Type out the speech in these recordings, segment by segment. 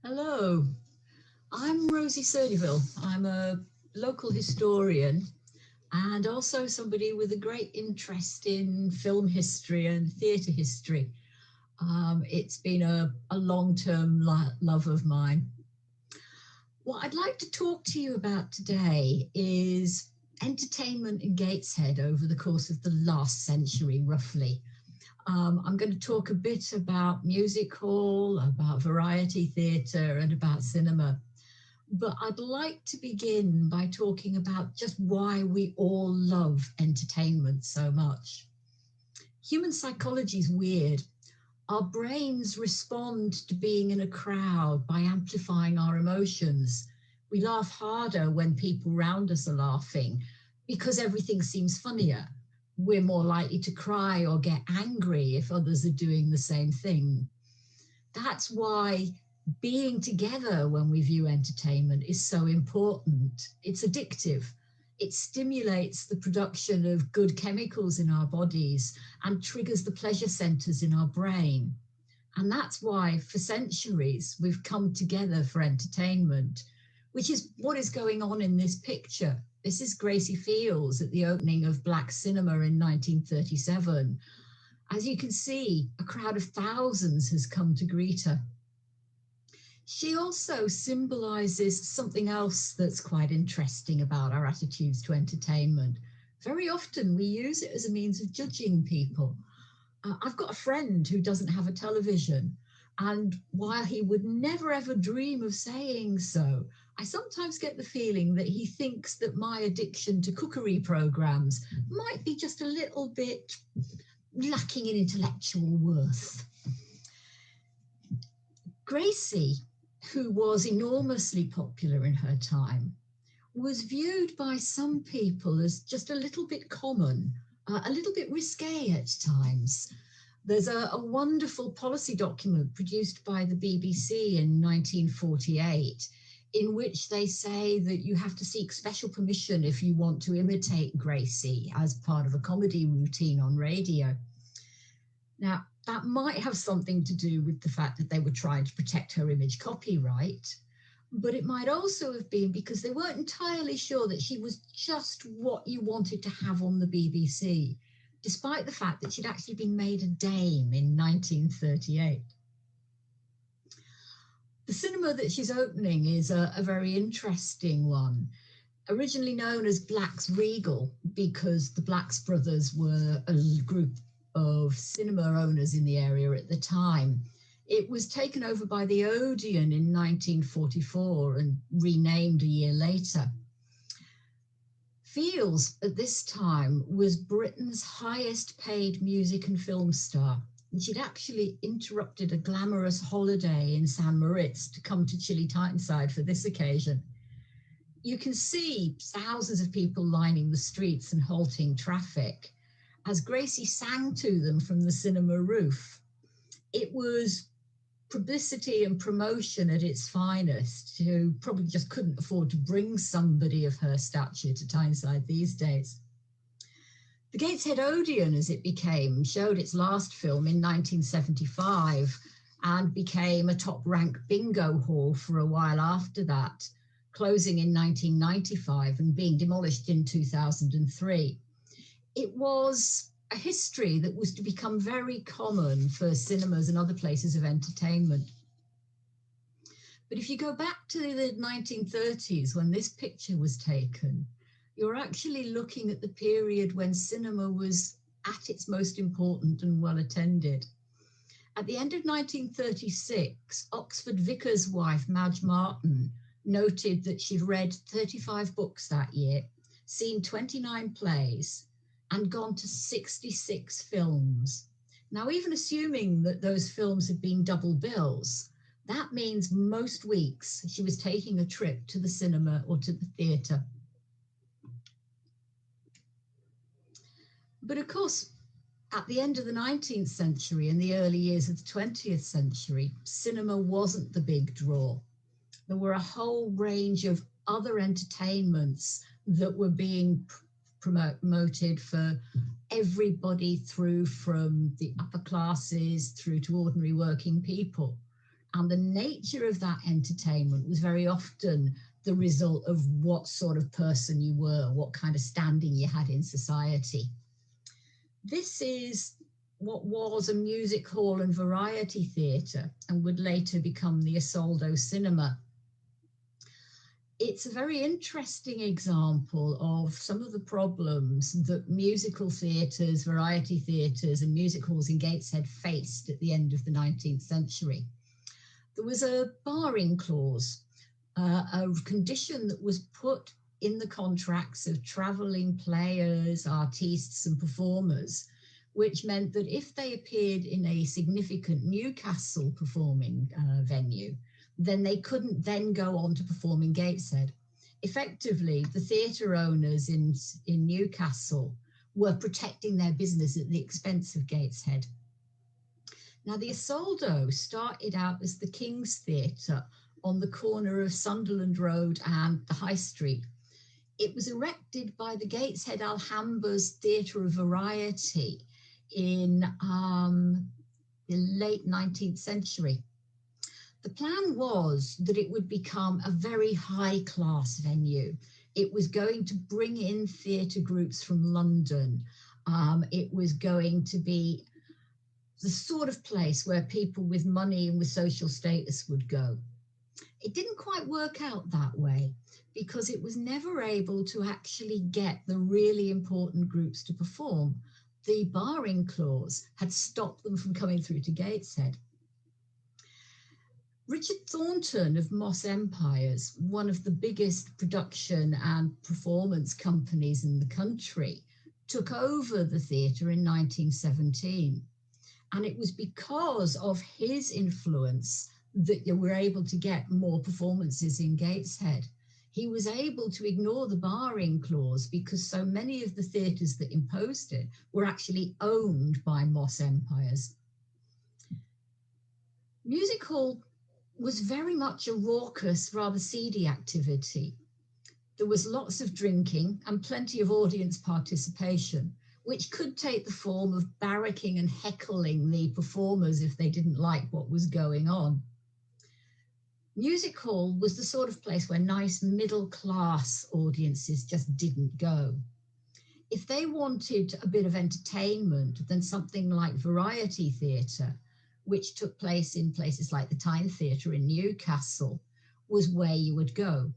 Hello, I'm Rosie Surdeville. I'm a local historian and also somebody with a great interest in film history and theatre history. It's been a long term love of mine. What I'd like to talk to you about today is entertainment in Gateshead over the course of the last century, roughly. I'm going to talk a bit about music hall, about variety theatre, and about cinema. But I'd like to begin by talking about just why we all love entertainment so much. Human psychology is weird. Our brains respond to being in a crowd by amplifying our emotions. We laugh harder when people around us are laughing because everything seems funnier. We're more likely to cry or get angry if others are doing the same thing. That's why being together when we view entertainment is so important. It's addictive. It stimulates the production of good chemicals in our bodies and triggers the pleasure centers in our brain. And that's why, for centuries, we've come together for entertainment, which is what is going on in this picture. This is Gracie Fields at the opening of Black Cinema in 1937. As you can see, a crowd of thousands has come to greet her. She also symbolizes something else that's quite interesting about our attitudes to entertainment. Very often we use it as a means of judging people. I've got a friend who doesn't have a television, and while he would never ever dream of saying so, I sometimes get the feeling that he thinks that my addiction to cookery programs might be just a little bit lacking in intellectual worth. Gracie, who was enormously popular in her time, was viewed by some people as just a little bit common, a little bit risque at times. There's a wonderful policy document produced by the BBC in 1948 in which they say that you have to seek special permission if you want to imitate Gracie as part of a comedy routine on radio. Now, that might have something to do with the fact that they were trying to protect her image copyright, but it might also have been because they weren't entirely sure that she was just what you wanted to have on the BBC, despite the fact that she'd actually been made a dame in 1938. The cinema that she's opening is a very interesting one. Originally known as Black's Regal because the Blacks brothers were a group of cinema owners in the area at the time. It was taken over by the Odeon in 1944 and renamed a year later. Fields at this time was Britain's highest paid music and film star. And she'd actually interrupted a glamorous holiday in St. Moritz to come to Chilly Tyneside for this occasion. You can see thousands of people lining the streets and halting traffic as Gracie sang to them from the cinema roof. It was publicity and promotion at its finest, who probably just couldn't afford to bring somebody of her stature to Tyneside these days. The Gateshead Odeon, as it became, showed its last film in 1975 and became a top-ranked bingo hall for a while after that, closing in 1995 and being demolished in 2003. It was a history that was to become very common for cinemas and other places of entertainment. But if you go back to the 1930s, when this picture was taken, you're actually looking at the period when cinema was at its most important and well attended. At the end of 1936, Oxford vicar's wife, Madge Martin, noted that she'd read 35 books that year, seen 29 plays, and gone to 66 films. Now, even assuming that those films had been double bills, that means most weeks she was taking a trip to the cinema or to the theatre. But of course, at the end of the 19th century and the early years of the 20th century, cinema wasn't the big draw. There were a whole range of other entertainments that were being promoted for everybody, through from the upper classes through to ordinary working people. And the nature of that entertainment was very often the result of what sort of person you were, what kind of standing you had in society. This is what was a music hall and variety theatre and would later become the Isolde Cinema. It's a very interesting example of some of the problems that musical theatres, variety theatres and music halls in Gateshead faced at the end of the 19th century. There was a barring clause, a condition that was put in the contracts of travelling players, artistes and performers, which meant that if they appeared in a significant Newcastle performing venue, then they couldn't then go on to perform in Gateshead. Effectively, the theatre owners in Newcastle were protecting their business at the expense of Gateshead. Now, the Isolde started out as the King's Theatre on the corner of Sunderland Road and the High Street. It was erected by the Gateshead Alhambras Theatre of Variety in the late 19th century. The plan was that it would become a very high-class venue. It was going to bring in theatre groups from London. It was going to be the sort of place where people with money and with social status would go. It didn't quite work out that way because it was never able to actually get the really important groups to perform. The barring clause had stopped them from coming through to Gateshead. Richard Thornton of Moss Empires, one of the biggest production and performance companies in the country, took over the theatre in 1917. And it was because of his influence that you were able to get more performances in Gateshead. He was able to ignore the barring clause because so many of the theatres that imposed it were actually owned by Moss Empires. Music hall was very much a raucous, rather seedy activity. There was lots of drinking and plenty of audience participation, which could take the form of barracking and heckling the performers if they didn't like what was going on. Music hall was the sort of place where nice middle-class audiences just didn't go. If they wanted a bit of entertainment, then something like variety theatre, which took place in places like the Tyne Theatre in Newcastle, was where you would go.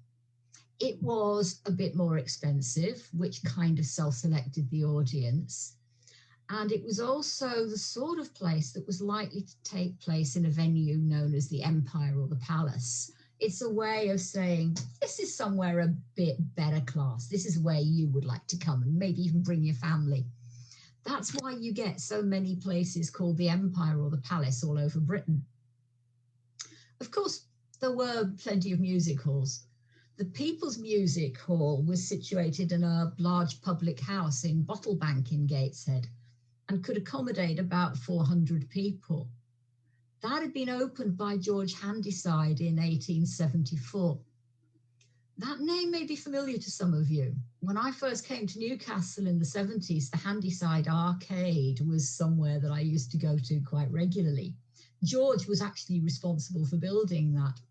It was a bit more expensive, which kind of self-selected the audience. And it was also the sort of place that was likely to take place in a venue known as the Empire or the Palace. It's a way of saying, this is somewhere a bit better class. This is where you would like to come and maybe even bring your family. That's why you get so many places called the Empire or the Palace all over Britain. Of course, there were plenty of music halls. The People's Music Hall was situated in a large public house in Bottlebank in Gateshead and could accommodate about 400 people. That had been opened by George Handyside in 1874. That name may be familiar to some of you. When I first came to Newcastle in the 70s, the Handyside Arcade was somewhere that I used to go to quite regularly. George was actually responsible for building that.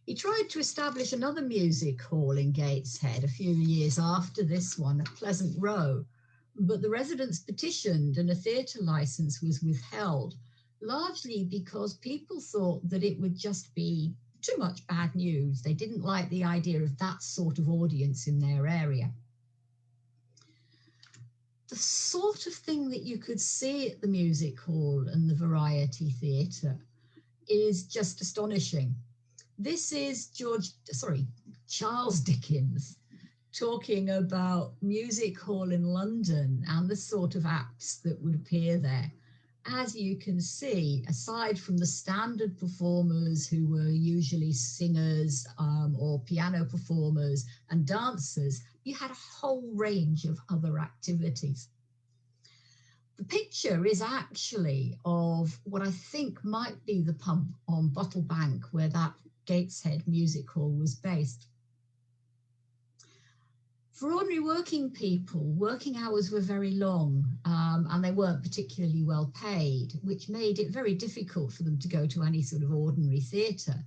He tried to establish another music hall in Gateshead a few years after this one at Pleasant Row, but the residents petitioned and a theatre licence was withheld, largely because people thought that it would just be too much bad news. They didn't like the idea of that sort of audience in their area. The sort of thing that you could see at the music hall and the variety theatre is just astonishing. This is Charles Dickens talking about music hall in London and the sort of acts that would appear there. As you can see, aside from the standard performers who were usually singers or piano performers and dancers, you had a whole range of other activities. The picture is actually of what I think might be the pub on Bottlebank where that Gateshead Music Hall was based. For ordinary working people, working hours were very long, and they weren't particularly well paid, which made it very difficult for them to go to any sort of ordinary theatre.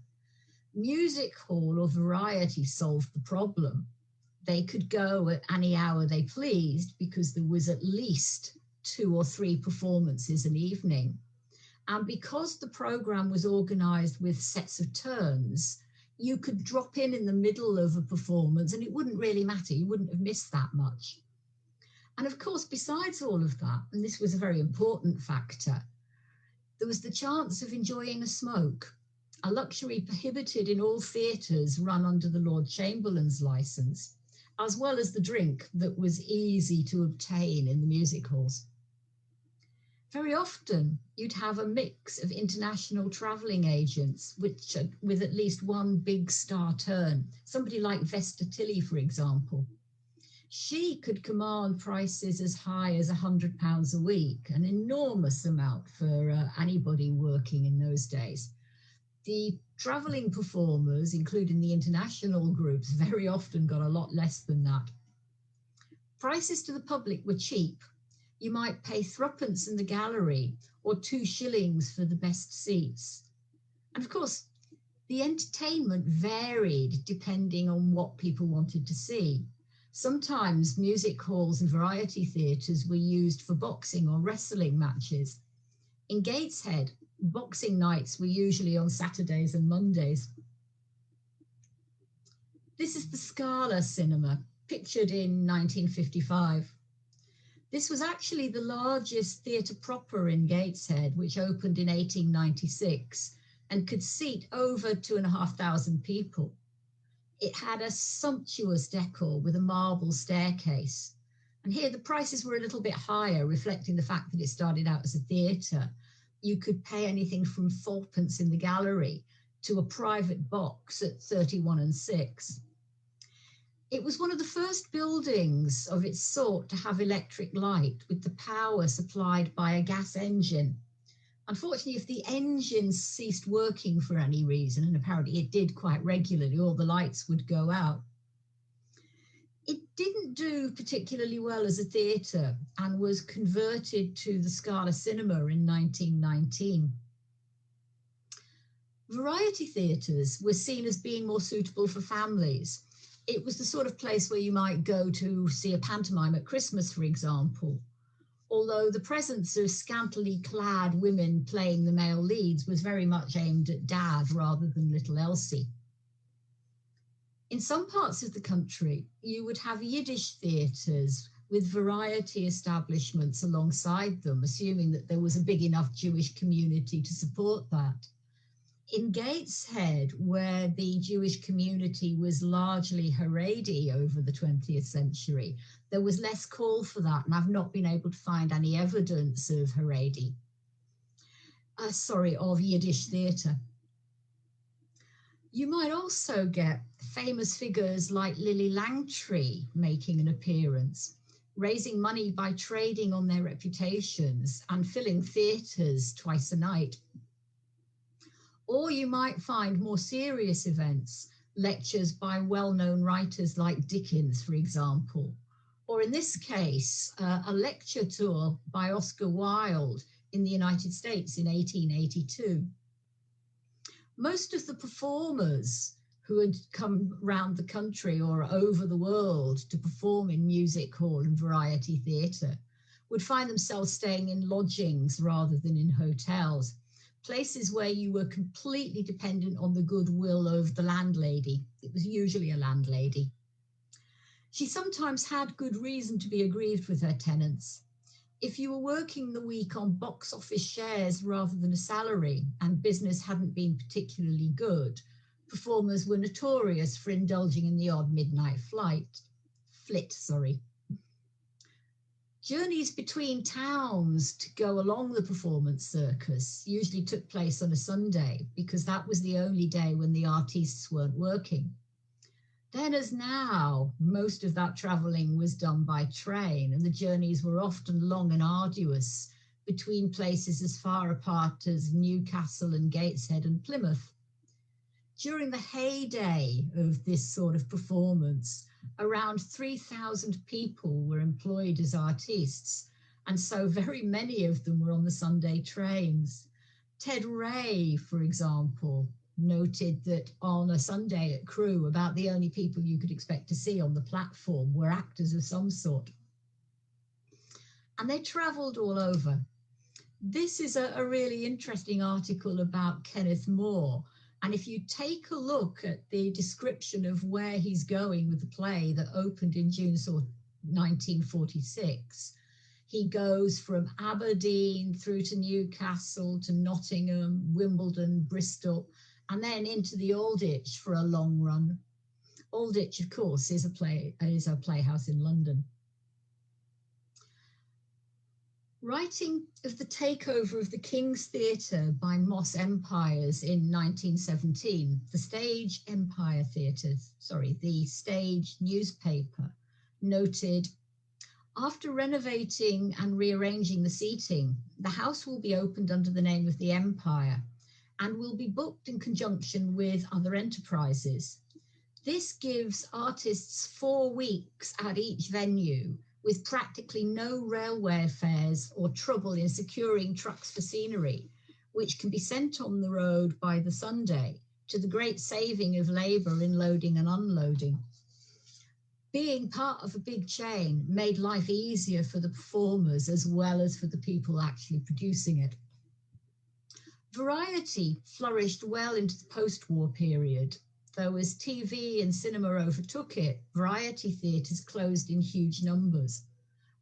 Music hall or variety solved the problem. They could go at any hour they pleased because there was at least 2 or 3 performances an evening. And because the programme was organised with sets of turns, you could drop in the middle of a performance and it wouldn't really matter. You wouldn't have missed that much. And of course, besides all of that, and this was a very important factor, there was the chance of enjoying a smoke, a luxury prohibited in all theatres run under the Lord Chamberlain's licence, as well as the drink that was easy to obtain in the music halls. Very often, you'd have a mix of international travelling agents, which with at least one big star turn, somebody like Vesta Tilley, for example. She could command prices as high as £100 a week, an enormous amount for anybody working in those days. The travelling performers, including the international groups, very often got a lot less than that. Prices to the public were cheap. You might pay 3p in the gallery or 2 shillings for the best seats. And of course, the entertainment varied depending on what people wanted to see. Sometimes music halls and variety theatres were used for boxing or wrestling matches. In Gateshead, boxing nights were usually on Saturdays and Mondays. This is the Scala Cinema, pictured in 1955. This was actually the largest theatre proper in Gateshead, which opened in 1896 and could seat over 2,500 people. It had a sumptuous decor with a marble staircase. And here the prices were a little bit higher, reflecting the fact that it started out as a theatre. You could pay anything from 4p in the gallery to a private box at 31 6. It was one of the first buildings of its sort to have electric light with the power supplied by a gas engine. Unfortunately, if the engine ceased working for any reason, and apparently it did quite regularly, all the lights would go out. It didn't do particularly well as a theatre and was converted to the Scala Cinema in 1919. Variety theatres were seen as being more suitable for families. It was the sort of place where you might go to see a pantomime at Christmas, for example, although the presence of scantily clad women playing the male leads was very much aimed at Dad rather than little Elsie. In some parts of the country, you would have Yiddish theatres with variety establishments alongside them, assuming that there was a big enough Jewish community to support that. In Gateshead, where the Jewish community was largely Haredi over the 20th century, there was less call for that, and I've not been able to find any evidence of Haredi. Of Yiddish theatre. You might also get famous figures like Lily Langtry making an appearance, raising money by trading on their reputations and filling theatres twice a night. Or you might find more serious events, lectures by well-known writers like Dickens, for example, or in this case, a lecture tour by Oscar Wilde in the United States in 1882. Most of the performers who had come round the country or over the world to perform in music hall and variety theatre would find themselves staying in lodgings rather than in hotels, places where you were completely dependent on the goodwill of the landlady. It was usually a landlady. She sometimes had good reason to be aggrieved with her tenants. If you were working the week on box office shares rather than a salary and business hadn't been particularly good, performers were notorious for indulging in the odd midnight flit. Journeys between towns to go along the performance circus usually took place on a Sunday because that was the only day when the artists weren't working. Then as now, most of that travelling was done by train, and the journeys were often long and arduous between places as far apart as Newcastle and Gateshead and Plymouth. During the heyday of this sort of performance, Around 3,000 people were employed as artistes, and so very many of them were on the Sunday trains. Ted Ray, for example, noted that on a Sunday at Crewe, about the only people you could expect to see on the platform were actors of some sort. And they travelled all over. This is a really interesting article about Kenneth More. And if you take a look at the description of where he's going with the play that opened in June 1946, he goes from Aberdeen through to Newcastle to Nottingham, Wimbledon, Bristol, and then into the Aldwych for a long run. Aldwych, of course, is a playhouse in London. Writing of the takeover of the King's Theatre by Moss Empires in 1917, the Stage newspaper noted, after renovating and rearranging the seating, the house will be opened under the name of the Empire and will be booked in conjunction with other enterprises. This gives artists 4 weeks at each venue, with practically no railway fares or trouble in securing trucks for scenery, which can be sent on the road by the Sunday, to the great saving of labour in loading and unloading. Being part of a big chain made life easier for the performers as well as for the people actually producing it. Variety flourished well into the post-war period, though as TV and cinema overtook it, variety theatres closed in huge numbers.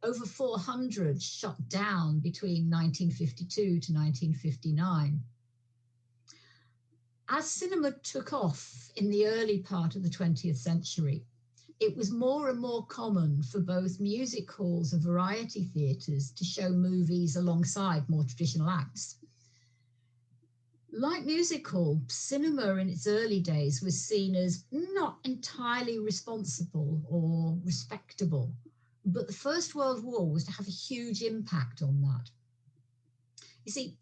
Over 400 shut down between 1952 to 1959. As cinema took off in the early part of the 20th century, it was more and more common for both music halls and variety theatres to show movies alongside more traditional acts. Like music hall, cinema in its early days was seen as not entirely responsible or respectable, but the First World War was to have a huge impact on that. You see,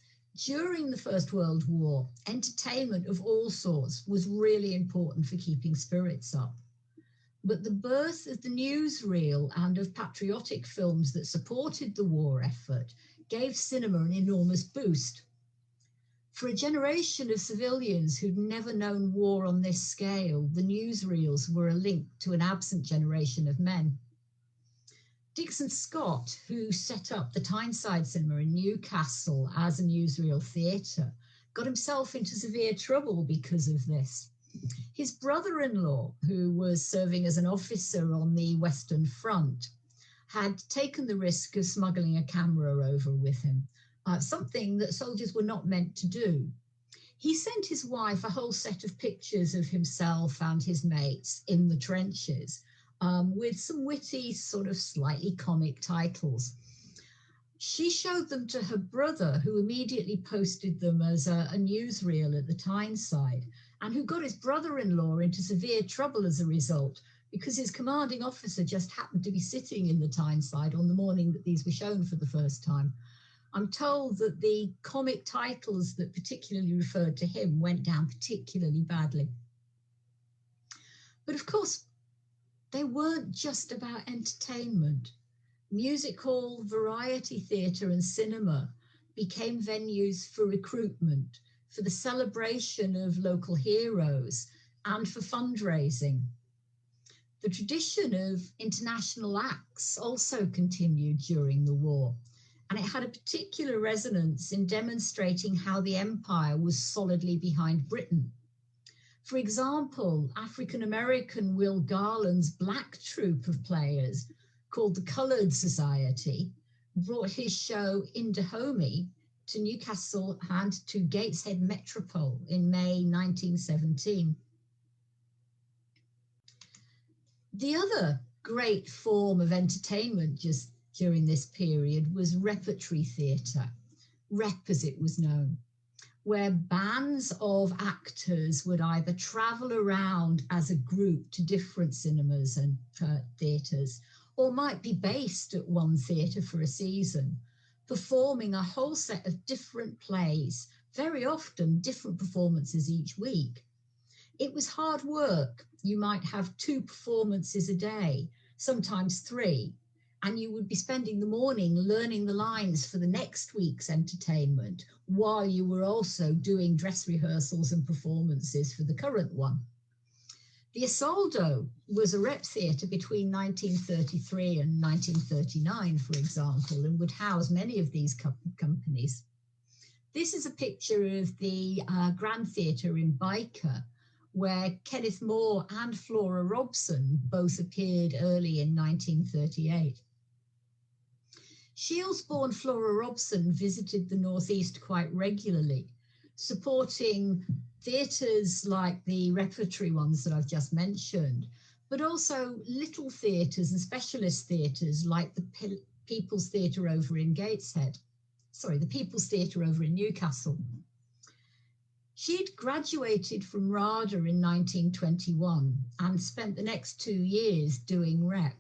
during the First World War, entertainment of all sorts was really important for keeping spirits up. But the birth of the newsreel and of patriotic films that supported the war effort gave cinema an enormous boost. For a generation of civilians who'd never known war on this scale, the newsreels were a link to an absent generation of men. Dixon Scott, who set up the Tyneside Cinema in Newcastle as a newsreel theatre, got himself into severe trouble because of this. His brother-in-law, who was serving as an officer on the Western Front, had taken the risk of smuggling a camera over with him. Something that soldiers were not meant to do. He sent his wife a whole set of pictures of himself and his mates in the trenches, with some witty, sort of slightly comic titles. She showed them to her brother, who immediately posted them as a newsreel at the Tyneside, and who got his brother-in-law into severe trouble as a result, because his commanding officer just happened to be sitting in the Tyneside on the morning that these were shown for the first time. I'm told that the comic titles that particularly referred to him went down particularly badly. But of course, they weren't just about entertainment. Music hall, variety theatre and cinema became venues for recruitment, for the celebration of local heroes, and for fundraising. The tradition of international acts also continued during the war, and it had a particular resonance in demonstrating how the empire was solidly behind Britain. For example, African-American Will Garland's black troupe of players, called the Coloured Society, brought his show In Dahomey to Newcastle and to Gateshead Metropole in May 1917. The other great form of entertainment just during this period was repertory theatre, rep as it was known, where bands of actors would either travel around as a group to different cinemas and theatres, or might be based at one theatre for a season, performing a whole set of different plays, very often different performances each week. It was hard work, You might have 2 performances a day, sometimes 3, and you would be spending the morning learning the lines for the next week's entertainment while you were also doing dress rehearsals and performances for the current one. The Isolde was a rep theatre between 1933 and 1939, for example, and would house many of these companies. This is a picture of the Grand Theatre in Byker, where Kenneth More and Flora Robson both appeared early in 1938. Shields-born Flora Robson visited the Northeast quite regularly, supporting theatres like the repertory ones that I've just mentioned, but also little theatres and specialist theatres like the People's Theatre over in the People's Theatre over in Newcastle. She'd graduated from RADA in 1921 and spent the next 2 years doing rep.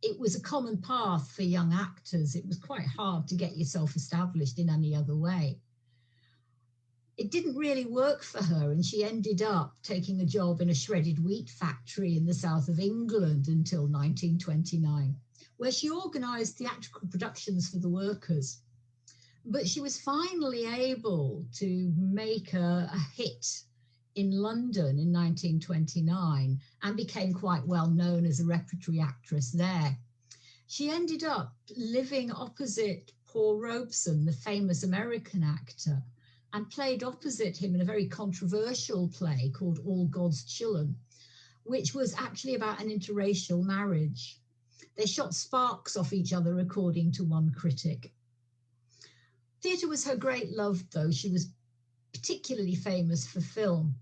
It was a common path for young actors. It was quite hard to get yourself established in any other way. It didn't really work for her, and she ended up taking a job in a shredded wheat factory in the south of England until 1929, where she organised theatrical productions for the workers. But she was finally able to make a hit in London in 1929 and became quite well known as a repertory actress there. She ended up living opposite Paul Robeson, the famous American actor, and played opposite him in a very controversial play called All God's Children, which was actually about an interracial marriage. They shot sparks off each other, according to one critic. Theatre was her great love, though. She was particularly famous for film.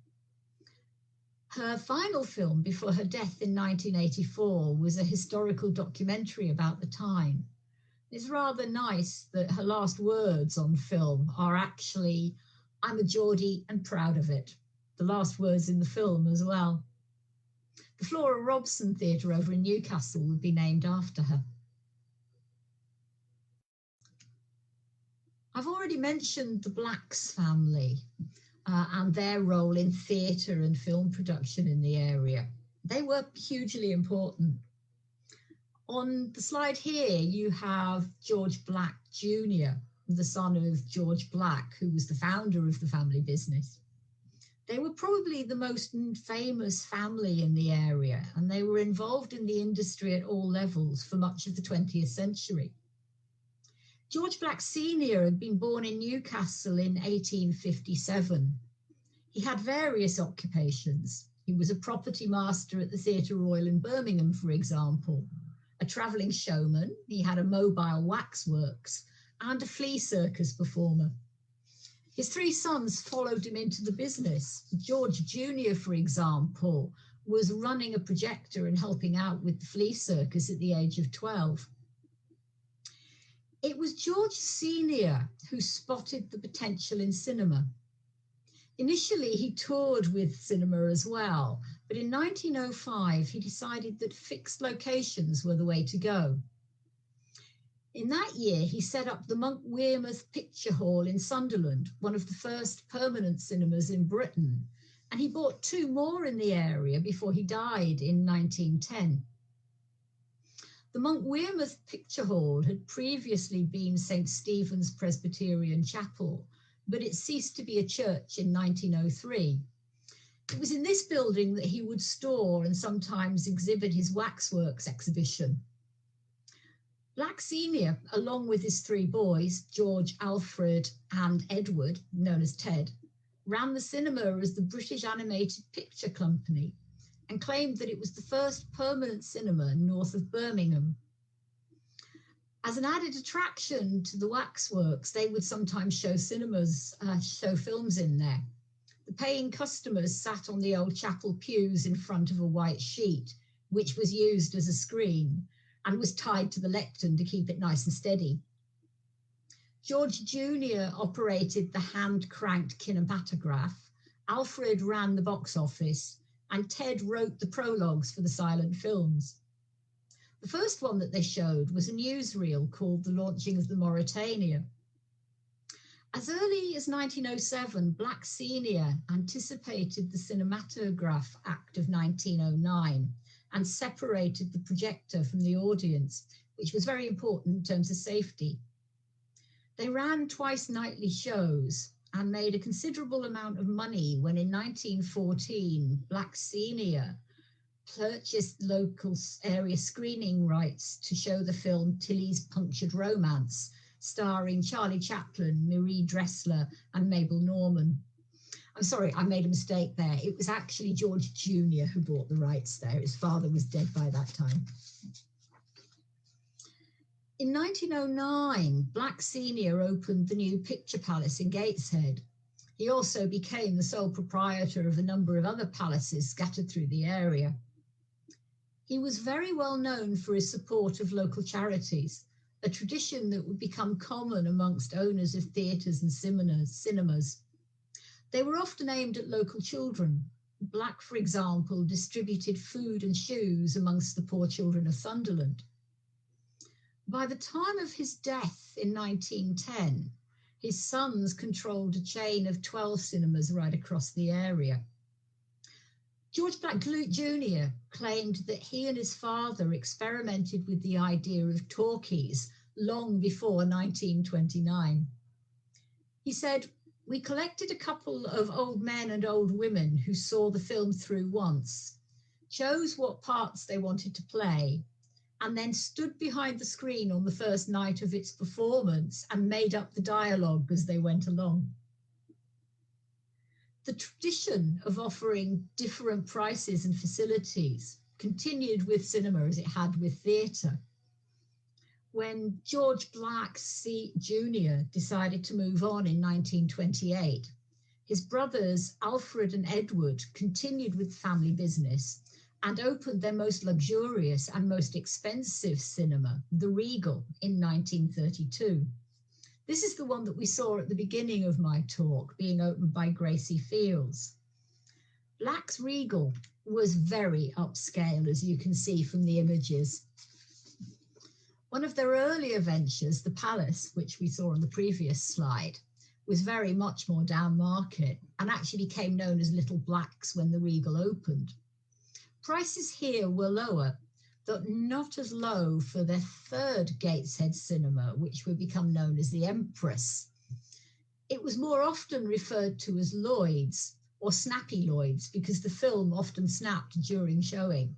Her final film before her death in 1984 was a historical documentary about the time. It's rather nice that her last words on film are actually, "I'm a Geordie and proud of it." The last words in the film as well. The Flora Robson Theatre over in Newcastle would be named after her. I've already mentioned the Blacks family and their role in theatre and film production in the area. They were hugely important. On the slide here, you have George Black Jr., the son of George Black, who was the founder of the family business. They were probably the most famous family in the area, and they were involved in the industry at all levels for much of the 20th century. George Black Sr. had been born in Newcastle in 1857. He had various occupations. He was a property master at the Theatre Royal in Birmingham, for example, a travelling showman. He had a mobile waxworks and a flea circus performer. His 3 sons followed him into the business. George Jr., for example, was running a projector and helping out with the flea circus at the age of 12. It was George Sr. who spotted the potential in cinema. Initially, he toured with cinema as well, but in 1905, he decided that fixed locations were the way to go. In that year, he set up the Monk Wearmouth Picture Hall in Sunderland, one of the first permanent cinemas in Britain, and he bought 2 more in the area before he died in 1910. The Monk Wearmouth Picture Hall had previously been St. Stephen's Presbyterian Chapel, but it ceased to be a church in 1903. It was in this building that he would store and sometimes exhibit his waxworks exhibition. Black Sr., along with his 3 boys, George, Alfred, and Edward, known as Ted, ran the cinema as the British Animated Picture Company and claimed that it was the first permanent cinema north of Birmingham. As an added attraction to the waxworks, they would sometimes show films in there. The paying customers sat on the old chapel pews in front of a white sheet, which was used as a screen and was tied to the lectern to keep it nice and steady. George Jr. operated the hand-cranked kinematograph, Alfred ran the box office, and Ted wrote the prologues for the silent films. The first one that they showed was a newsreel called The Launching of the Mauretania. As early as 1907, Black Senior anticipated the Cinematograph Act of 1909 and separated the projector from the audience, which was very important in terms of safety. They ran twice nightly shows and made a considerable amount of money when in 1914, Black Senior purchased local area screening rights to show the film Tilly's Punctured Romance, starring Charlie Chaplin, Marie Dressler, and Mabel Normand. I'm sorry, I made a mistake there. It was actually George Jr. who bought the rights there. His father was dead by that time. In 1909, Black Senior opened the new Picture Palace in Gateshead. He also became the sole proprietor of a number of other palaces scattered through the area. He was very well known for his support of local charities, a tradition that would become common amongst owners of theatres and cinemas. They were often aimed at local children. Black, for example, distributed food and shoes amongst the poor children of Sunderland. By the time of his death in 1910, his sons controlled a chain of 12 cinemas right across the area. George Black Jr. claimed that he and his father experimented with the idea of talkies long before 1929. He said, "We collected a couple of old men and old women who saw the film through once, chose what parts they wanted to play, and then stood behind the screen on the first night of its performance and made up the dialogue as they went along." The tradition of offering different prices and facilities continued with cinema as it had with theatre. When George Black Jr. decided to move on in 1928, his brothers Alfred and Edward continued with family business and opened their most luxurious and most expensive cinema, the Regal, in 1932. This is the one that we saw at the beginning of my talk, being opened by Gracie Fields. Black's Regal was very upscale, as you can see from the images. One of their earlier ventures, the Palace, which we saw on the previous slide, was very much more down market and actually became known as Little Black's when the Regal opened. Prices here were lower, but not as low for their third Gateshead cinema, which would become known as the Empress. It was more often referred to as Lloyd's or Snappy Lloyd's because the film often snapped during showing.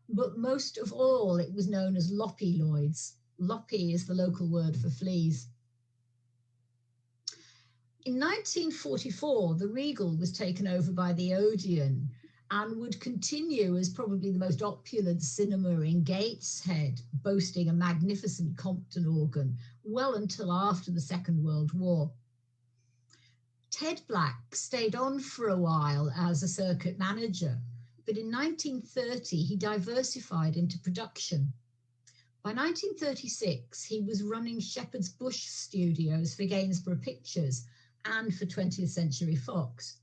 But most of all, it was known as Loppy Lloyd's. Loppy is the local word for fleas. In 1944, the Regal was taken over by the Odeon and would continue as probably the most opulent cinema in Gateshead, boasting a magnificent Compton organ well until after the Second World War. Ted Black stayed on for a while as a circuit manager, but in 1930 he diversified into production. By 1936, he was running Shepherd's Bush Studios for Gainsborough Pictures and for 20th Century Fox.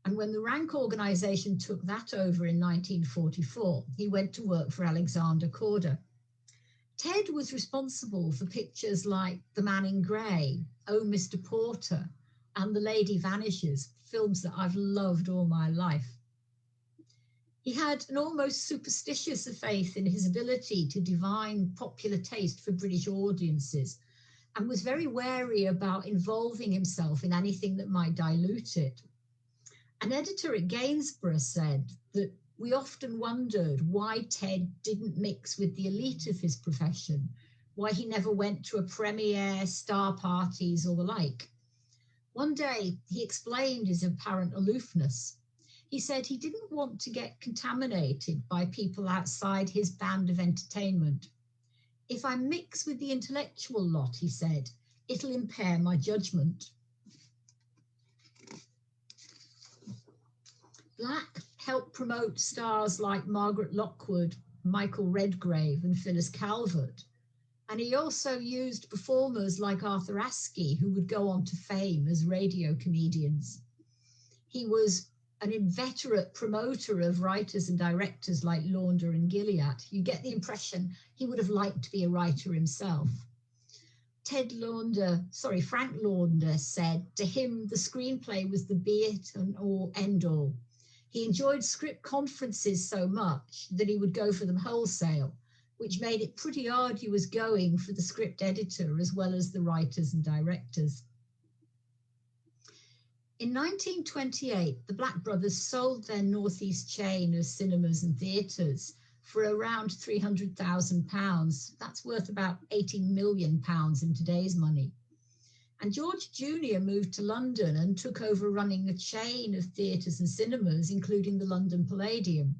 And when the Rank organisation took that over in 1944, he went to work for Alexander Korda. Ted was responsible for pictures like The Man in Grey, Oh, Mr. Porter, and The Lady Vanishes, films that I've loved all my life. He had an almost superstitious faith in his ability to divine popular taste for British audiences and was very wary about involving himself in anything that might dilute it. An editor at Gainsborough said that we often wondered why Ted didn't mix with the elite of his profession, why he never went to a premiere, star parties or the like. One day he explained his apparent aloofness. He said he didn't want to get contaminated by people outside his band of entertainment. If I mix with the intellectual lot, he said, it'll impair my judgment. Black helped promote stars like Margaret Lockwood, Michael Redgrave, and Phyllis Calvert. And he also used performers like Arthur Askey, who would go on to fame as radio comedians. He was an inveterate promoter of writers and directors like Launder and Gilliatt. You get the impression he would have liked to be a writer himself. Frank Launder said to him the screenplay was the be-it and all end all. He enjoyed script conferences so much that he would go for them wholesale, which made it pretty arduous going for the script editor as well as the writers and directors. In 1928, the Black Brothers sold their Northeast chain of cinemas and theatres for around £300,000. That's worth about £18 million in today's money. And George Jr. moved to London and took over running a chain of theatres and cinemas, including the London Palladium.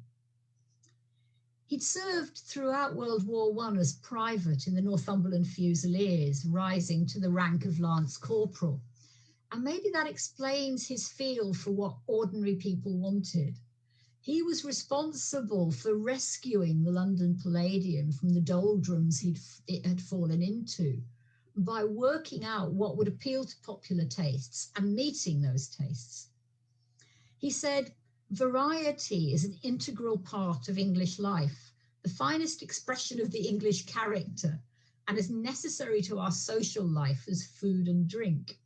He'd served throughout World War I as private in the Northumberland Fusiliers, rising to the rank of Lance Corporal. And maybe that explains his feel for what ordinary people wanted. He was responsible for rescuing the London Palladium from the doldrums it had fallen into by working out what would appeal to popular tastes and meeting those tastes. He said, "Variety is an integral part of English life, the finest expression of the English character, and as necessary to our social life as food and drink."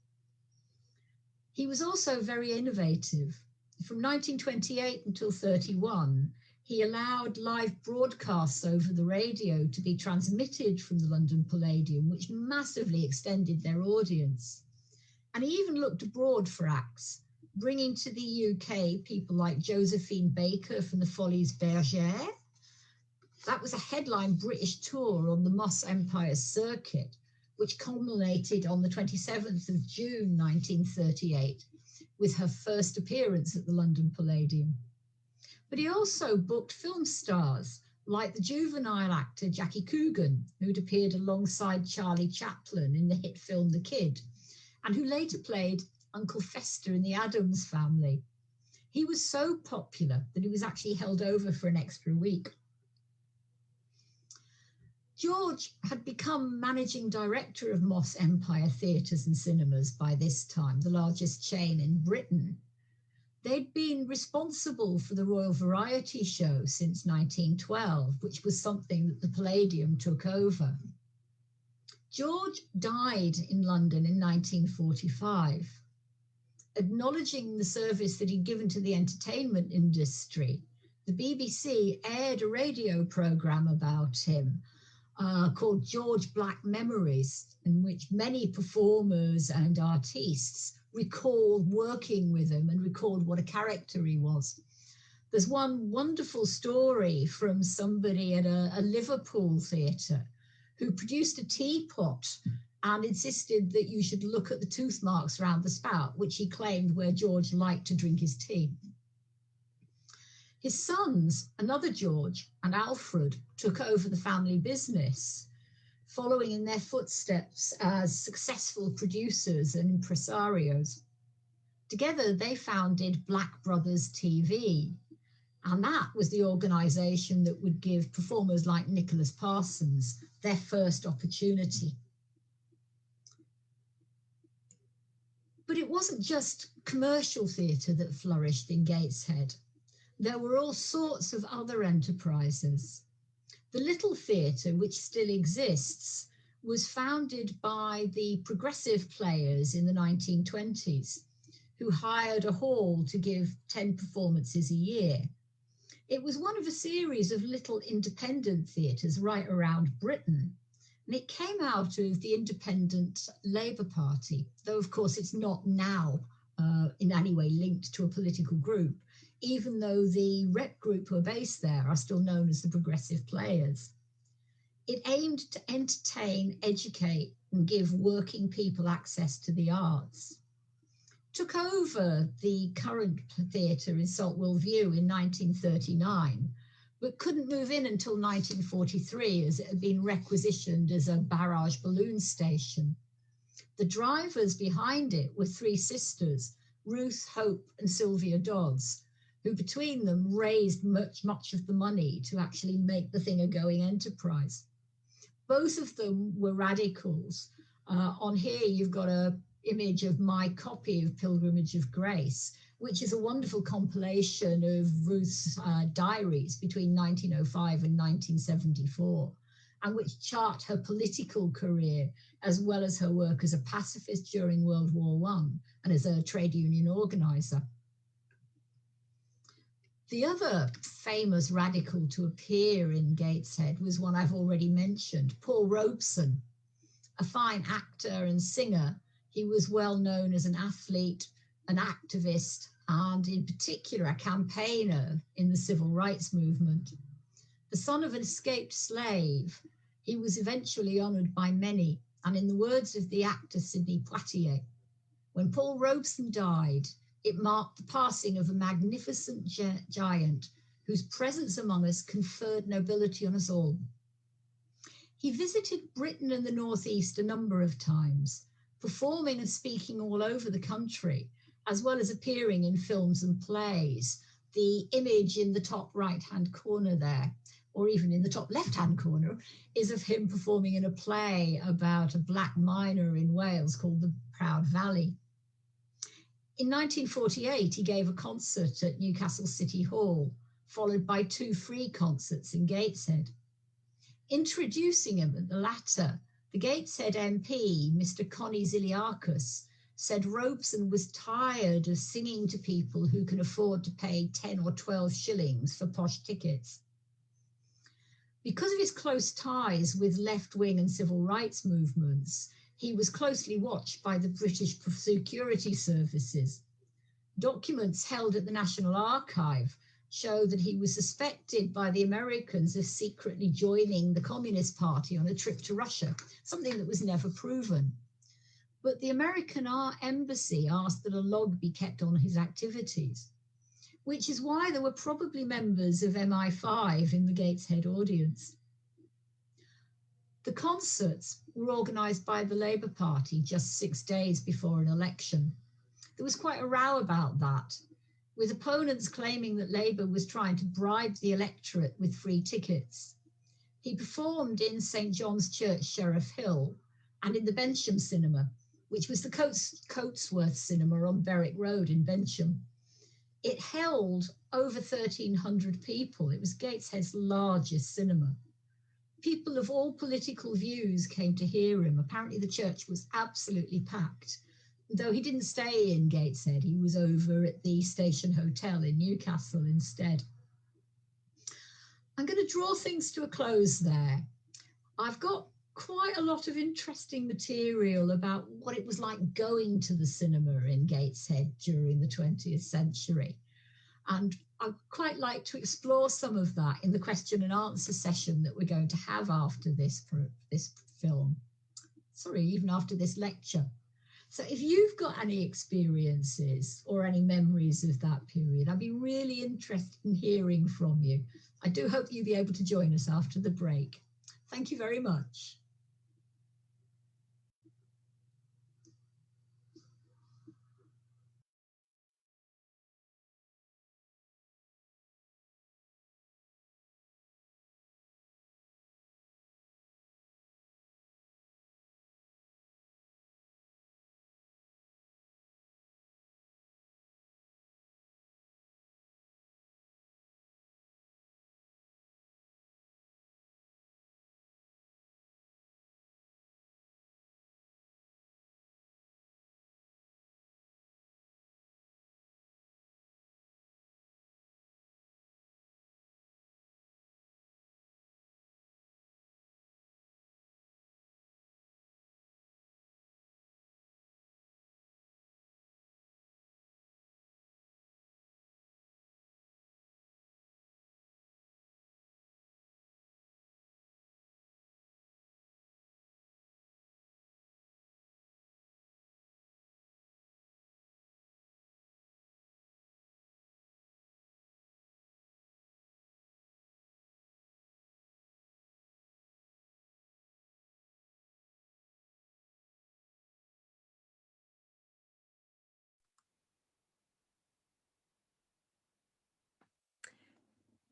He was also very innovative. From 1928 until 31, he allowed live broadcasts over the radio to be transmitted from the London Palladium, which massively extended their audience. And he even looked abroad for acts, bringing to the UK people like Josephine Baker from the Folies Bergère. That was a headline British tour on the Moss Empire circuit, which culminated on the 27th of June 1938 with her first appearance at the London Palladium. But he also booked film stars like the juvenile actor Jackie Coogan, who'd appeared alongside Charlie Chaplin in the hit film The Kid, and who later played Uncle Fester in The Addams Family. He was so popular that he was actually held over for an extra week. George had become managing director of Moss Empire Theatres and Cinemas by this time, the largest chain in Britain. They'd been responsible for the Royal Variety Show since 1912, which was something that the Palladium took over. George died in London in 1945. Acknowledging the service that he'd given to the entertainment industry, the BBC aired a radio programme about him, called George Black Memories, in which many performers and artists recalled working with him and recalled what a character he was. There's one wonderful story from somebody at a Liverpool theatre who produced a teapot and insisted that you should look at the tooth marks around the spout, which he claimed where George liked to drink his tea. His sons, another George and Alfred, took over the family business, following in their footsteps as successful producers and impresarios. Together, they founded Black Brothers TV, and that was the organisation that would give performers like Nicholas Parsons their first opportunity. But it wasn't just commercial theatre that flourished in Gateshead. There were all sorts of other enterprises. The Little Theatre, which still exists, was founded by the progressive players in the 1920s, who hired a hall to give 10 performances a year. It was one of a series of little independent theatres right around Britain, and it came out of the Independent Labour Party, though of course it's not now in any way linked to a political group, even though the rep group who are based there are still known as the Progressive Players. It aimed to entertain, educate, and give working people access to the arts. Took over the current theatre in Saltwell View in 1939, but couldn't move in until 1943 as it had been requisitioned as a barrage balloon station. The drivers behind it were three sisters, Ruth, Hope, and Sylvia Dodds, who between them raised much of the money to actually make the thing a going enterprise. Both of them were radicals. On here, you've got an image of my copy of Pilgrimage of Grace, which is a wonderful compilation of Ruth's diaries between 1905 and 1974. and which chart her political career, as well as her work as a pacifist during World War I and as a trade union organizer. The other famous radical to appear in Gateshead was one I've already mentioned, Paul Robeson. A fine actor and singer, he was well known as an athlete, an activist, and in particular a campaigner in the civil rights movement. The son of an escaped slave, he was eventually honoured by many, and in the words of the actor Sidney Poitier, when Paul Robeson died, it marked the passing of a magnificent giant whose presence among us conferred nobility on us all. He visited Britain and the Northeast a number of times, performing and speaking all over the country, as well as appearing in films and plays. The image in the top right-hand corner there, or even in the top left-hand corner, is of him performing in a play about a black miner in Wales called The Proud Valley. In 1948, he gave a concert at Newcastle City Hall, followed by 2 free concerts in Gateshead. Introducing him at the latter, the Gateshead MP, Mr. Connie Ziliakis, said Robeson was tired of singing to people who can afford to pay 10 or 12 shillings for posh tickets. Because of his close ties with left-wing and civil rights movements, he was closely watched by the British security services. Documents held at the National Archive show that he was suspected by the Americans of secretly joining the Communist Party on a trip to Russia, something that was never proven. But the American embassy asked that a log be kept on his activities, which is why there were probably members of MI5 in the Gateshead audience. The concerts were organised by the Labour Party just 6 days before an election. There was quite a row about that, with opponents claiming that Labour was trying to bribe the electorate with free tickets. He performed in St John's Church, Sheriff Hill, and in the Bensham Cinema, which was the Coatsworth Cinema on Berwick Road in Bensham. It held over 1,300 people. It was Gateshead's largest cinema. People of all political views came to hear him. Apparently the church was absolutely packed. Though he didn't stay in Gateshead, he was over at the Station Hotel in Newcastle instead. I'm going to draw things to a close there. I've got quite a lot of interesting material about what it was like going to the cinema in Gateshead during the 20th century. And I'd quite like to explore some of that in the question and answer session that we're going to have after this film. Sorry, even after this lecture. So if you've got any experiences or any memories of that period, I'd be really interested in hearing from you. I do hope you'll be able to join us after the break. Thank you very much.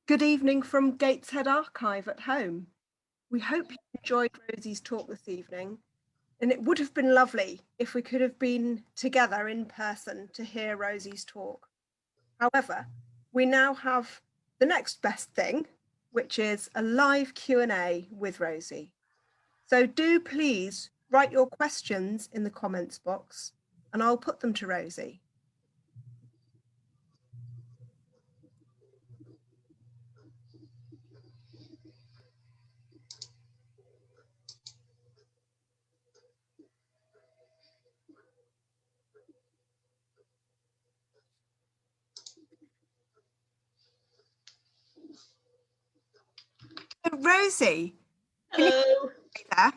Good evening from Gateshead Archive at home. We hope you enjoyed Rosie's talk this evening, and it would have been lovely if we could have been together in person to hear Rosie's talk. However, we now have the next best thing, which is a live Q&A with Rosie. So do please write your questions in the comments box and I'll put them to Rosie. So Rosie, can you Hello. see there?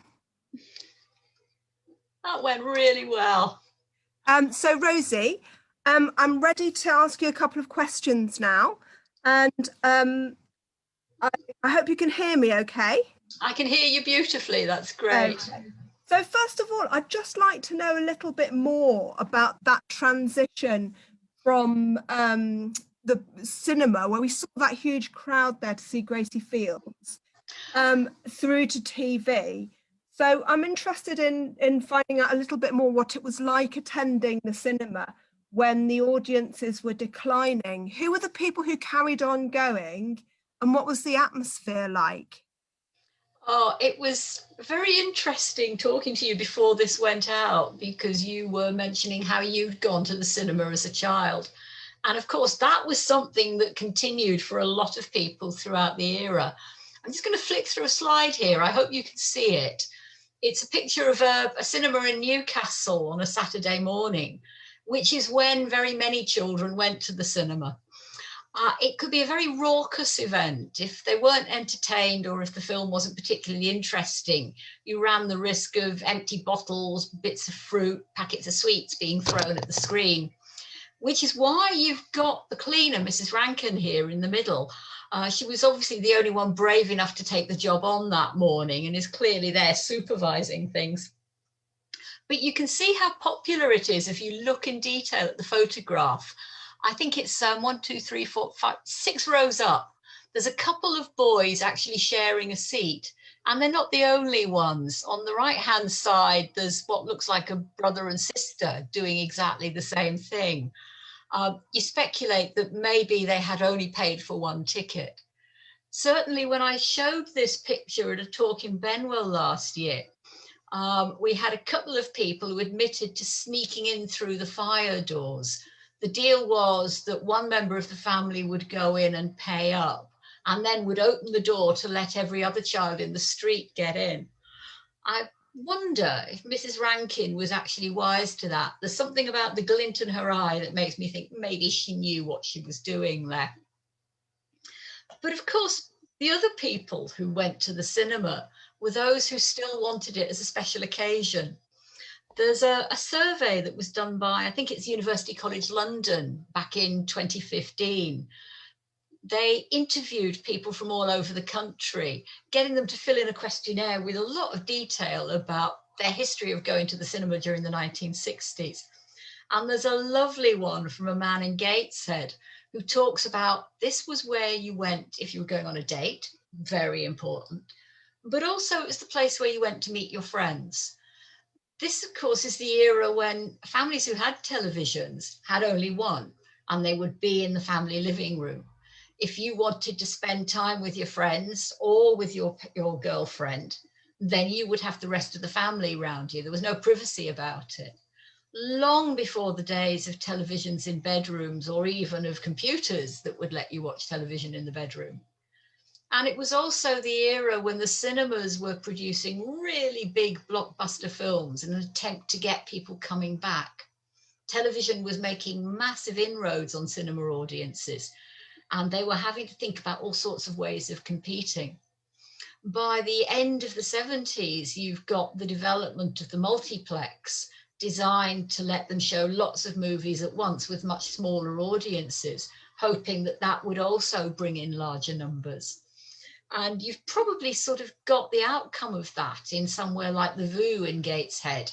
That went really well. So Rosie, I'm ready to ask you a couple of questions now, and I hope you can hear me okay. I can hear you beautifully. That's great. Okay. So first of all, I'd just like to know a little bit more about that transition from the cinema, where we saw that huge crowd there to see Gracie Fields, through to TV. So I'm interested in finding out a little bit more what it was like attending the cinema when the audiences were declining. Who were the people who carried on going, and what was the atmosphere like? Oh, it was very interesting talking to you before this went out, because you were mentioning how you'd gone to the cinema as a child. And of course, that was something that continued for a lot of people throughout the era. I'm just going to flick through a slide here. I hope you can see it. It's a picture of a cinema in Newcastle on a Saturday morning, which is when very many children went to the cinema. It could be a very raucous event. If they weren't entertained or if the film wasn't particularly interesting, you ran the risk of empty bottles, bits of fruit, packets of sweets being thrown at the screen, which is why you've got the cleaner, Mrs. Rankin, here in the middle. She was obviously the only one brave enough to take the job on that morning and is clearly there supervising things. But you can see how popular it is if you look in detail at the photograph. I think it's 1, 2, 3, 4, 5, 6 rows up. There's a couple of boys actually sharing a seat, and they're not the only ones. On the right-hand side, there's what looks like a brother and sister doing exactly the same thing. You speculate that maybe they had only paid for one ticket. Certainly, when I showed this picture at a talk in Benwell last year, we had a couple of people who admitted to sneaking in through the fire doors. The deal was that one member of the family would go in and pay up and then would open the door to let every other child in the street get in. I wonder if Mrs. Rankin was actually wise to that. There's something about the glint in her eye that makes me think maybe she knew what she was doing there. But of course, the other people who went to the cinema were those who still wanted it as a special occasion. There's a survey that was done by, I think it's University College London back in 2015. They interviewed people from all over the country, getting them to fill in a questionnaire with a lot of detail about their history of going to the cinema during the 1960s. And there's a lovely one from a man in Gateshead who talks about this was where you went if you were going on a date, very important, but also it was the place where you went to meet your friends. This, of course, is the era when families who had televisions had only one, and they would be in the family living room. If you wanted to spend time with your friends or with your girlfriend, then you would have the rest of the family around you. There was no privacy about it. Long before the days of televisions in bedrooms or even of computers that would let you watch television in the bedroom. And it was also the era when the cinemas were producing really big blockbuster films in an attempt to get people coming back. Television was making massive inroads on cinema audiences, and they were having to think about all sorts of ways of competing. By the end of the 70s, you've got the development of the multiplex, designed to let them show lots of movies at once with much smaller audiences, hoping that that would also bring in larger numbers. And you've probably sort of got the outcome of that in somewhere like the Vue in Gateshead,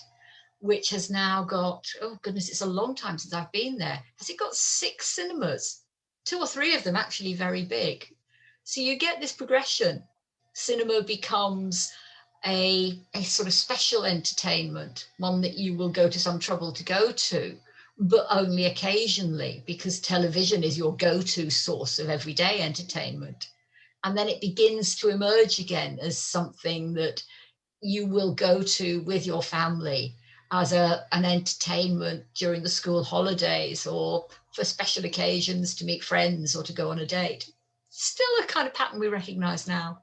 which has now got, oh goodness, it's a long time since I've been there. Has it got 6 cinemas? 2 or 3 of them actually very big. So you get this progression. Cinema becomes a sort of special entertainment, one that you will go to some trouble to go to, but only occasionally, because television is your go-to source of everyday entertainment. And then it begins to emerge again as something that you will go to with your family as an entertainment during the school holidays or for special occasions to meet friends or to go on a date. Still a kind of pattern we recognise now.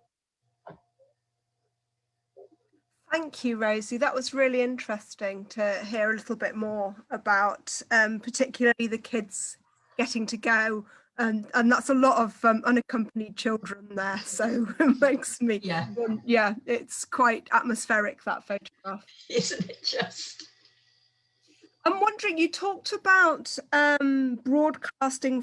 Thank you, Rosie. That was really interesting to hear a little bit more about particularly the kids getting to go. And that's a lot of unaccompanied children there. So it makes me, yeah, it's quite atmospheric, that photograph. Isn't it just? I'm wondering, you talked about broadcasting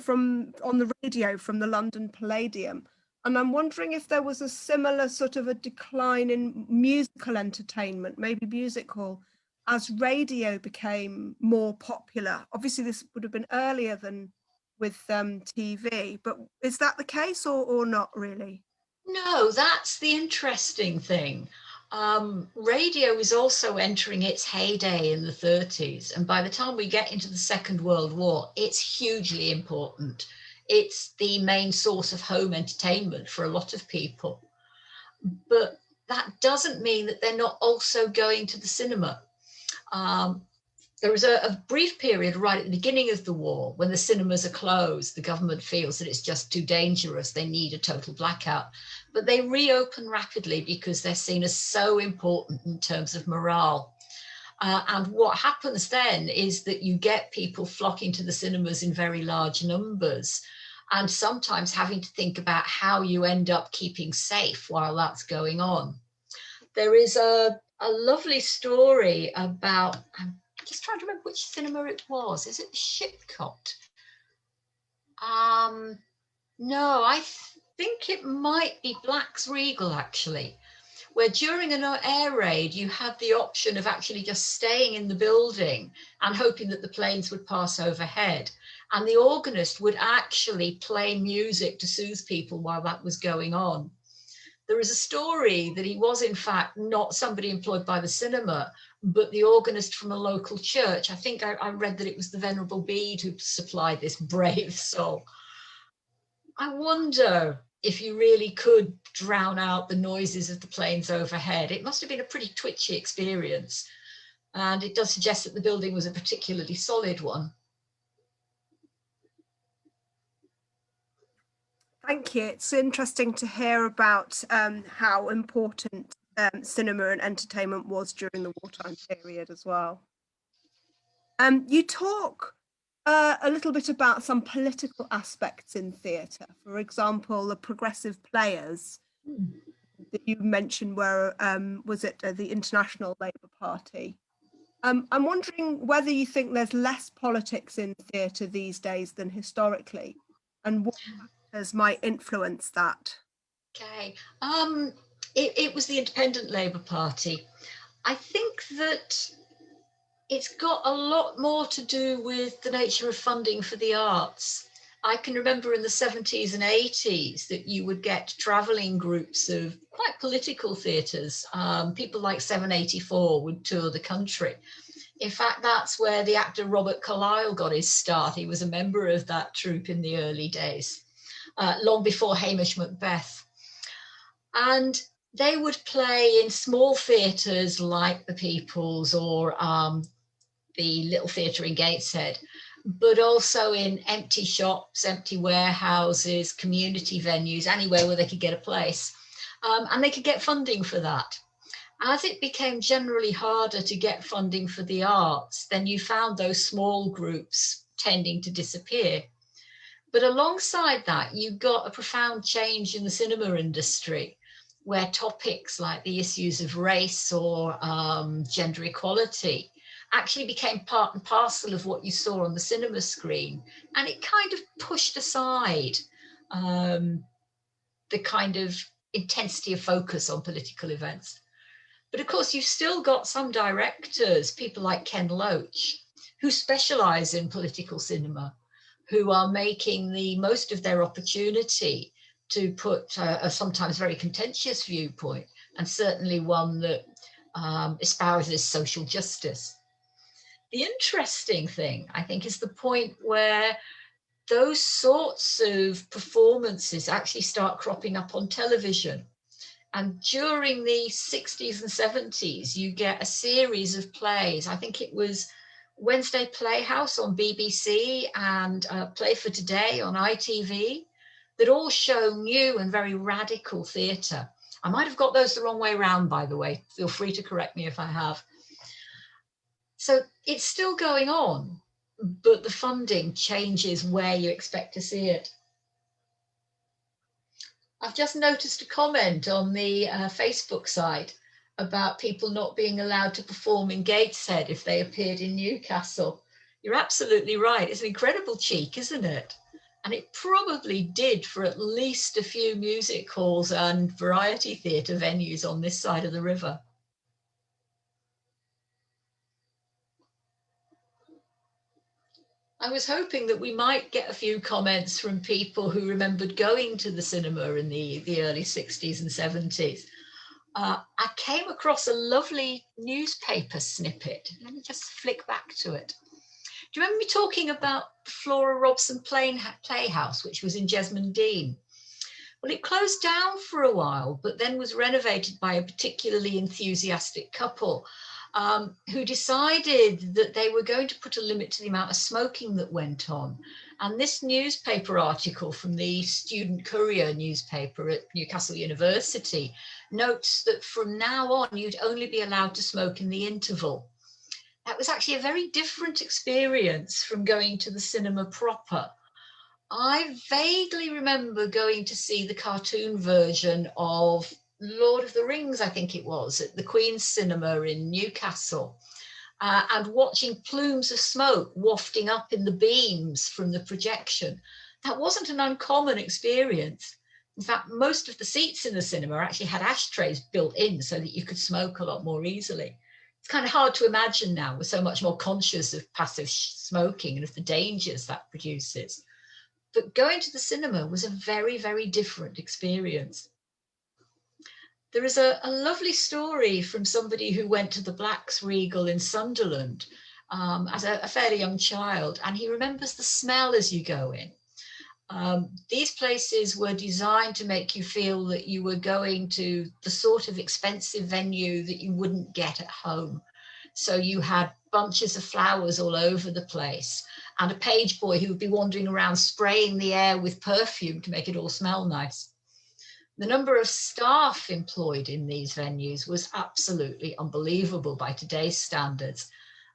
on the radio from the London Palladium. And I'm wondering if there was a similar sort of a decline in musical entertainment, maybe musical, as radio became more popular. Obviously, this would have been earlier than with TV, but is that the case or not really? No, that's the interesting thing. Radio is also entering its heyday in the 30s. And by the time we get into the Second World War, it's hugely important. It's the main source of home entertainment for a lot of people. But that doesn't mean that they're not also going to the cinema. There was a brief period right at the beginning of the war when the cinemas are closed. The government feels that it's just too dangerous. They need a total blackout. But they reopen rapidly because they're seen as so important in terms of morale. And what happens then is that you get people flocking to the cinemas in very large numbers, and sometimes having to think about how you end up keeping safe while that's going on. There is a lovely story about, I'm just trying to remember which cinema it was. Is it Shipcott? No, I think it might be Black's Regal, actually, where during an air raid, you had the option of actually just staying in the building and hoping that the planes would pass overhead. And the organist would actually play music to soothe people while that was going on. There is a story that he was, in fact, not somebody employed by the cinema, but the organist from a local church. I think I read that it was the Venerable Bede who supplied this brave soul. I wonder if you really could drown out the noises of the planes overhead. It must have been a pretty twitchy experience. And it does suggest that the building was a particularly solid one. Thank you. It's interesting to hear about how important cinema and entertainment was during the wartime period as well. You talk a little bit about some political aspects in theatre. For example, the progressive players that you mentioned were, was it the International Labour Party? I'm wondering whether you think there's less politics in theatre these days than historically, and what factors might influence that. Okay, it was the Independent Labour Party. I think that it's got a lot more to do with the nature of funding for the arts. I can remember in the 70s and 80s that you would get travelling groups of quite political theatres. People like 784 would tour the country. In fact, that's where the actor Robert Carlyle got his start. He was a member of that troupe in the early days, long before Hamish Macbeth. And they would play in small theatres like the People's or the Little Theatre in Gateshead, but also in empty shops, empty warehouses, community venues, anywhere where they could get a place. And they could get funding for that. As it became generally harder to get funding for the arts, then you found those small groups tending to disappear. But alongside that, you got a profound change in the cinema industry, where topics like the issues of race or gender equality actually became part and parcel of what you saw on the cinema screen. And it kind of pushed aside the kind of intensity of focus on political events. But of course, you've still got some directors, people like Ken Loach, who specialize in political cinema, who are making the most of their opportunity to put a sometimes very contentious viewpoint, and certainly one that espouses social justice. The interesting thing, I think, is the point where those sorts of performances actually start cropping up on television. And during the 60s and 70s, you get a series of plays. I think it was Wednesday Playhouse on BBC and Play for Today on ITV that all show new and very radical theatre. I might have got those the wrong way around, by the way. Feel free to correct me if I have. So it's still going on, but the funding changes where you expect to see it. I've just noticed a comment on the Facebook site about people not being allowed to perform in Gateshead if they appeared in Newcastle. You're absolutely right. It's an incredible cheek, isn't it? And it probably did for at least a few music halls and variety theatre venues on this side of the river. I was hoping that we might get a few comments from people who remembered going to the cinema in the early 60s and 70s. I came across a lovely newspaper snippet. Let me just flick back to it. Do you remember me talking about Flora Robson Playhouse, which was in Jesmond Dean? Well, it closed down for a while, but then was renovated by a particularly enthusiastic couple who decided that they were going to put a limit to the amount of smoking that went on. And this newspaper article from the Student Courier newspaper at Newcastle University notes that from now on, you'd only be allowed to smoke in the interval. That was actually a very different experience from going to the cinema proper. I vaguely remember going to see the cartoon version of Lord of the Rings, I think it was, at the Queen's Cinema in Newcastle, and watching plumes of smoke wafting up in the beams from the projection. That wasn't an uncommon experience. In fact, most of the seats in the cinema actually had ashtrays built in so that you could smoke a lot more easily. It's kind of hard to imagine now. We're so much more conscious of passive smoking and of the dangers that produces. But going to the cinema was a very, very different experience. There is a lovely story from somebody who went to the Blacks Regal in Sunderland as a fairly young child, and he remembers the smell as you go in. These places were designed to make you feel that you were going to the sort of expensive venue that you wouldn't get at home. So you had bunches of flowers all over the place and a page boy who would be wandering around spraying the air with perfume to make it all smell nice. The number of staff employed in these venues was absolutely unbelievable by today's standards.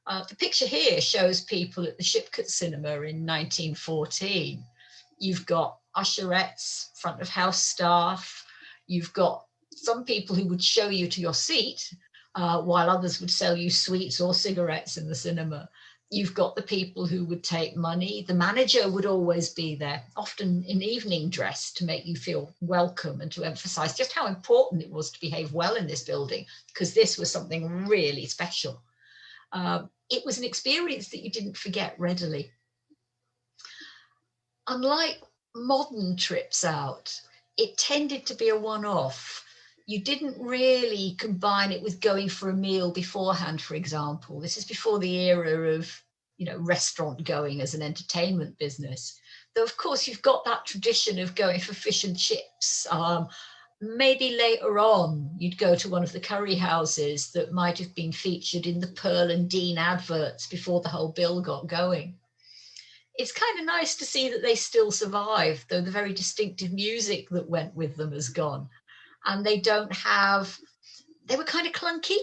The picture here shows people at the Shipcote Cinema in 1914. You've got usherettes, front of house staff. You've got some people who would show you to your seat, while others would sell you sweets or cigarettes in the cinema. You've got the people who would take money. The manager would always be there, often in evening dress, to make you feel welcome and to emphasize just how important it was to behave well in this building, because this was something really special. It was an experience that you didn't forget readily. Unlike modern trips out, it tended to be a one-off. You didn't really combine it with going for a meal beforehand, for example. This is before the era of, restaurant going as an entertainment business. Though, of course, you've got that tradition of going for fish and chips. Maybe later on, you'd go to one of the curry houses that might have been featured in the Pearl and Dean adverts before the whole bill got going. It's kind of nice to see that they still survive, though the very distinctive music that went with them has gone. And they were kind of clunky.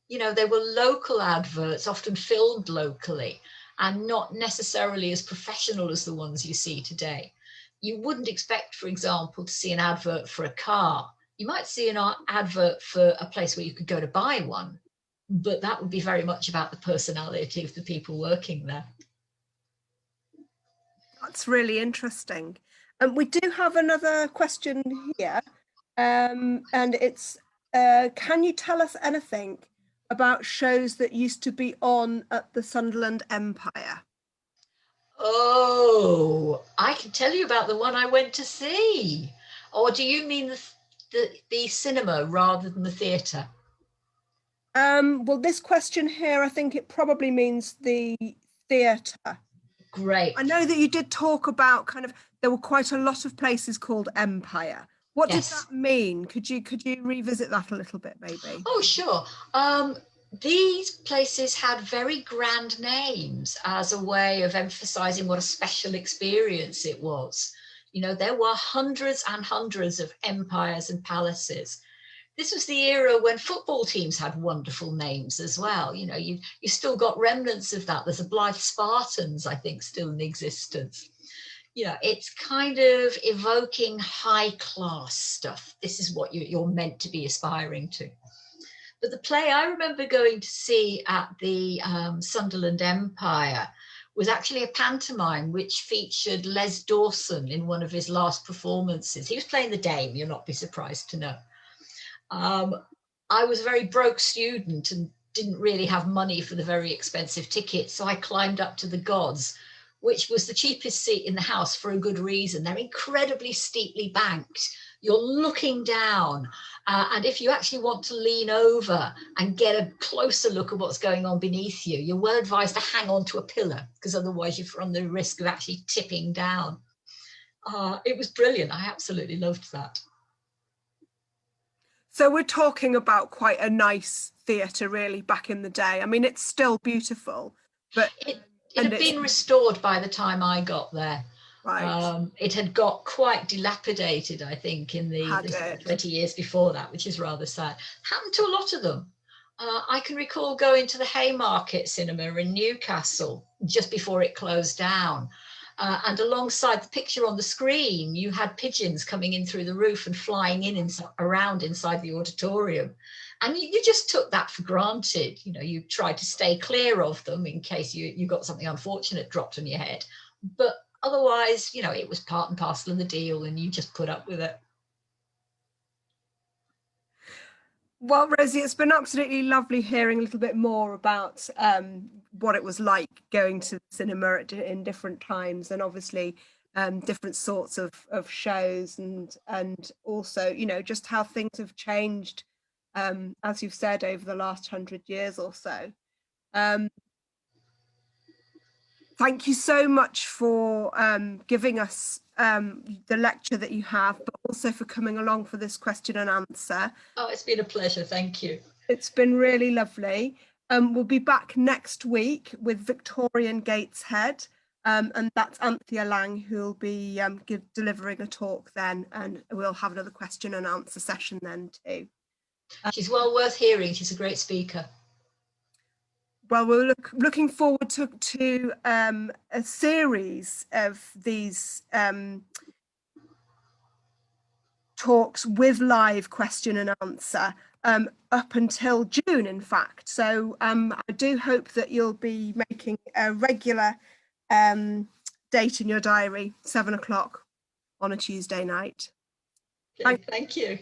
They were local adverts, often filmed locally, and not necessarily as professional as the ones you see today. You wouldn't expect, for example, to see an advert for a car. You might see an advert for a place where you could go to buy one, but that would be very much about the personality of the people working there. That's really interesting. And we do have another question here. And it's, can you tell us anything about shows that used to be on at the Sunderland Empire? Oh, I can tell you about the one I went to see. Or do you mean the cinema rather than the theatre? Well, this question here, I think it probably means the theatre. Great. I know that you did talk about there were quite a lot of places called empire. What did Yes. that mean? Could you revisit that a little bit, maybe? Oh, sure. These places had very grand names as a way of emphasizing what a special experience it was. You know, there were hundreds and hundreds of empires and palaces. This was the era when football teams had wonderful names as well. You know, you still got remnants of that. There's a Blythe Spartans, I think, still in existence. You know, it's kind of evoking high class stuff. This is what you're meant to be aspiring to. But the play I remember going to see at the Sunderland Empire was actually a pantomime which featured Les Dawson in one of his last performances. He was playing the Dame, you'll not be surprised to know. I was a very broke student and didn't really have money for the very expensive tickets, so I climbed up to the gods, which was the cheapest seat in the house for a good reason. They're incredibly steeply banked. You're looking down, and if you actually want to lean over and get a closer look at what's going on beneath you, you're well advised to hang on to a pillar, because otherwise you run the risk of actually tipping down. It was brilliant. I absolutely loved that. So we're talking about quite a nice theatre, really, back in the day. I mean, it's still beautiful, but it had been restored by the time I got there. Right. It had got quite dilapidated, I think, in the 20 years before that, which is rather sad. Happened to a lot of them. I can recall going to the Haymarket Cinema in Newcastle just before it closed down. And alongside the picture on the screen, you had pigeons coming in through the roof and flying around inside the auditorium. And you just took that for granted. You know, you tried to stay clear of them in case you got something unfortunate dropped on your head. But otherwise, you know, it was part and parcel of the deal and you just put up with it. Well, Rosie, it's been absolutely lovely hearing a little bit more about what it was like going to the cinema in different times, and obviously different sorts of shows, and also, you know, just how things have changed, as you've said, over the last 100 years or so. Thank you so much for giving us the lecture that you have, but also for coming along for this question and answer. Oh, it's been a pleasure. Thank you. It's been really lovely. We'll be back next week with Victorian Gateshead, and that's Anthea Lang who'll be delivering a talk then, and we'll have another question and answer session then too. She's well worth hearing. She's a great speaker. Well, we're looking forward to a series of these talks with live question and answer up until June, in fact. So I do hope that you'll be making a regular date in your diary, 7 o'clock on a Tuesday night. Okay, thank you.